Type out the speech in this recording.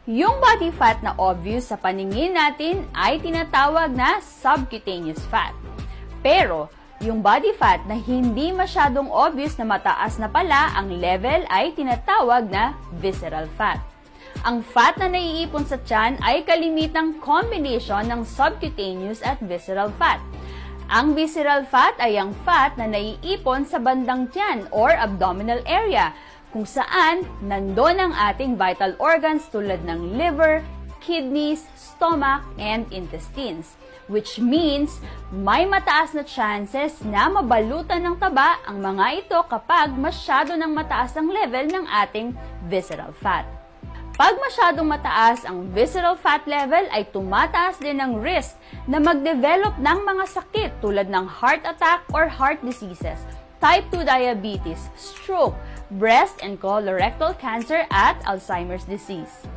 Yung body fat na obvious sa paningin natin ay tinatawag na subcutaneous fat. Pero, yung body fat na hindi masyadong obvious na mataas na pala ang level ay tinatawag na visceral fat. Ang fat na naiipon sa tiyan ay kalimitang combination ng subcutaneous at visceral fat. Ang visceral fat ay ang fat na naiipon sa bandang tiyan or abdominal area, kung saan nandun ang ating vital organs tulad ng liver, kidneys, stomach, and intestines. Which means, may mataas na chances na mabalutan ng taba ang mga ito kapag masyado ng mataas ang level ng ating visceral fat. Pag masyadong mataas ang visceral fat level ay tumataas din ang risk na mag-develop ng mga sakit tulad ng heart attack or heart diseases, type 2 diabetes, stroke, breast and colorectal cancer at Alzheimer's disease.